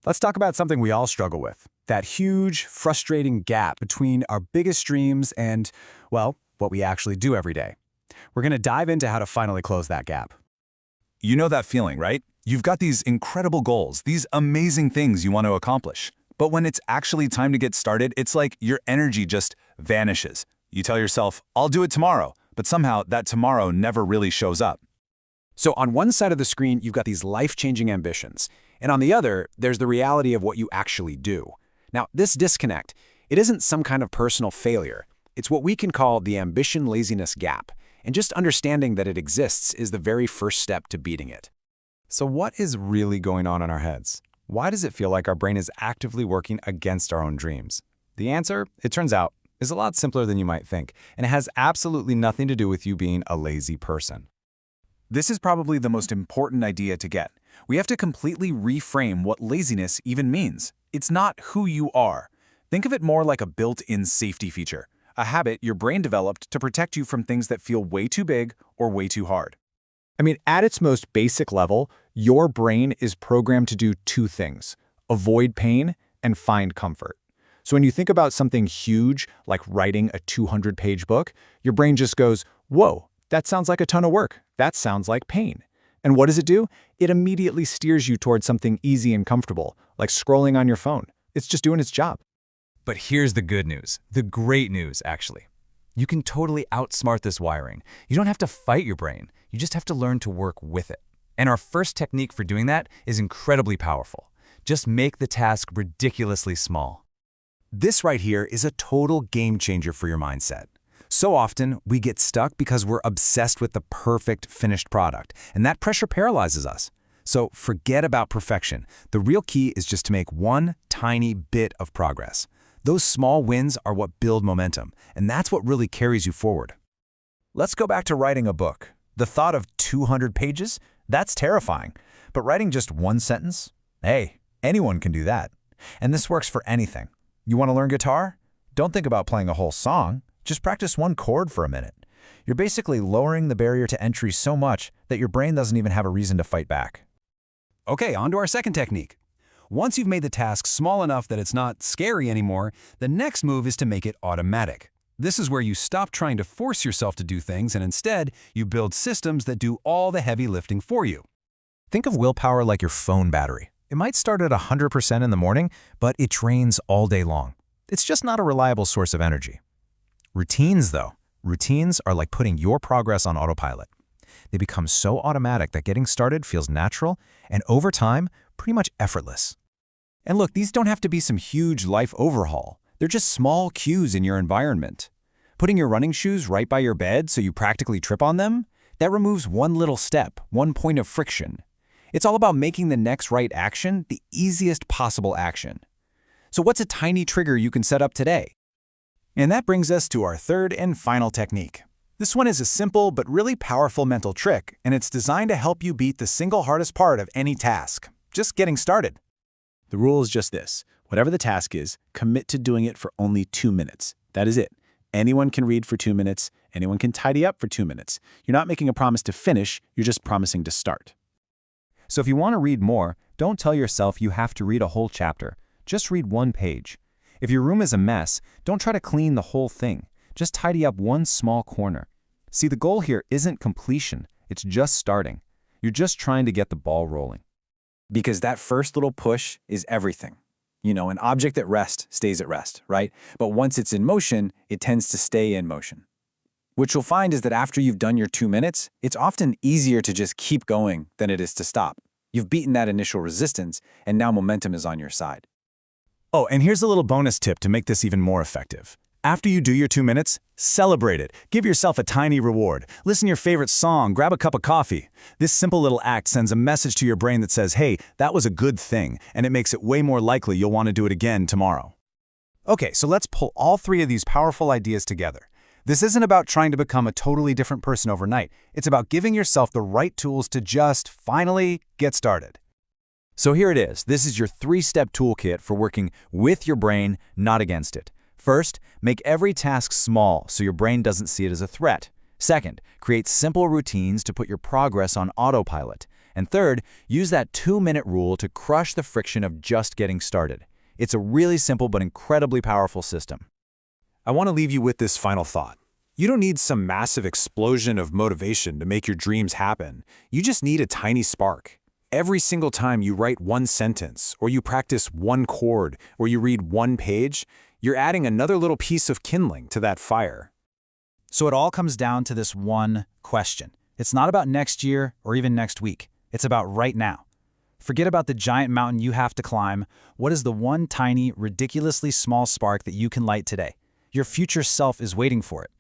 Let's talk about something we all struggle with, that huge, frustrating gap between our biggest dreams and, well, what we actually do every day. We're going to dive into how to finally close that gap. You know that feeling, right? You've got these incredible goals, these amazing things you want to accomplish. But when it's actually time to get started, it's like your energy just vanishes. You tell yourself, I'll do it tomorrow, but somehow that tomorrow never really shows up. So on one side of the screen, you've got these life-changing ambitions, and on the other, there's the reality of what you actually do. Now, this disconnect, it isn't some kind of personal failure. It's what we can call the ambition-laziness gap, and just understanding that it exists is the very first step to beating it. So what is really going on in our heads? Why does it feel like our brain is actively working against our own dreams? The answer, it turns out, is a lot simpler than you might think, and it has absolutely nothing to do with you being a lazy person. This is probably the most important idea to get. We have to completely reframe what laziness even means. It's not who you are. Think of it more like a built-in safety feature, a habit your brain developed to protect you from things that feel way too big or way too hard. I mean, at its most basic level, your brain is programmed to do two things: avoid pain and find comfort. So when you think about something huge, like writing a 200-page book, your brain just goes, whoa, that sounds like a ton of work. That sounds like pain. And what does it do? It immediately steers you towards something easy and comfortable, like scrolling on your phone. It's just doing its job. But here's the good news, the great news, actually. You can totally outsmart this wiring. You don't have to fight your brain. You just have to learn to work with it. And our first technique for doing that is incredibly powerful. Just make the task ridiculously small. This right here is a total game changer for your mindset. So often, we get stuck because we're obsessed with the perfect finished product, and that pressure paralyzes us. So forget about perfection. The real key is just to make one tiny bit of progress. Those small wins are what build momentum, and that's what really carries you forward. Let's go back to writing a book. The thought of 200 pages? That's terrifying. But writing just one sentence? Hey, anyone can do that. And this works for anything. You want to learn guitar? Don't think about playing a whole song. Just practice one chord for a minute. You're basically lowering the barrier to entry so much that your brain doesn't even have a reason to fight back. Okay, on to our second technique. Once you've made the task small enough that it's not scary anymore, the next move is to make it automatic. This is where you stop trying to force yourself to do things and instead, you build systems that do all the heavy lifting for you. Think of willpower like your phone battery. It might start at 100% in the morning, but it drains all day long. It's just not a reliable source of energy. Routines, though. Routines are like putting your progress on autopilot. They become so automatic that getting started feels natural and, over time, pretty much effortless. And look, these don't have to be some huge life overhaul. They're just small cues in your environment. Putting your running shoes right by your bed so you practically trip on them, that removes one little step, one point of friction. It's all about making the next right action the easiest possible action. So what's a tiny trigger you can set up today? And that brings us to our third and final technique. This one is a simple but really powerful mental trick, and it's designed to help you beat the single hardest part of any task, just getting started. The rule is just this. Whatever the task is, commit to doing it for only 2 minutes. That is it. Anyone can read for 2 minutes. Anyone can tidy up for 2 minutes. You're not making a promise to finish, you're just promising to start. So if you want to read more, don't tell yourself you have to read a whole chapter. Just read one page. If your room is a mess, don't try to clean the whole thing. Just tidy up one small corner. See, the goal here isn't completion. It's just starting. You're just trying to get the ball rolling. Because that first little push is everything. You know, an object at rest stays at rest, right? But once it's in motion, it tends to stay in motion. What you'll find is that after you've done your 2 minutes, it's often easier to just keep going than it is to stop. You've beaten that initial resistance, and now momentum is on your side. Oh, and here's a little bonus tip to make this even more effective. After you do your 2 minutes, celebrate it. Give yourself a tiny reward. Listen to your favorite song, grab a cup of coffee. This simple little act sends a message to your brain that says, hey, that was a good thing, and it makes it way more likely you'll want to do it again tomorrow. Okay, so let's pull all three of these powerful ideas together. This isn't about trying to become a totally different person overnight. It's about giving yourself the right tools to just finally get started. So here it is. This is your 3-step toolkit for working with your brain, not against it. First, make every task small so your brain doesn't see it as a threat. Second, create simple routines to put your progress on autopilot. And third, use that 2-minute rule to crush the friction of just getting started. It's a really simple but incredibly powerful system. I want to leave you with this final thought. You don't need some massive explosion of motivation to make your dreams happen. You just need a tiny spark. Every single time you write one sentence, or you practice one chord, or you read one page, you're adding another little piece of kindling to that fire. So it all comes down to this one question. It's not about next year or even next week. It's about right now. Forget about the giant mountain you have to climb. What is the one tiny, ridiculously small spark that you can light today? Your future self is waiting for it.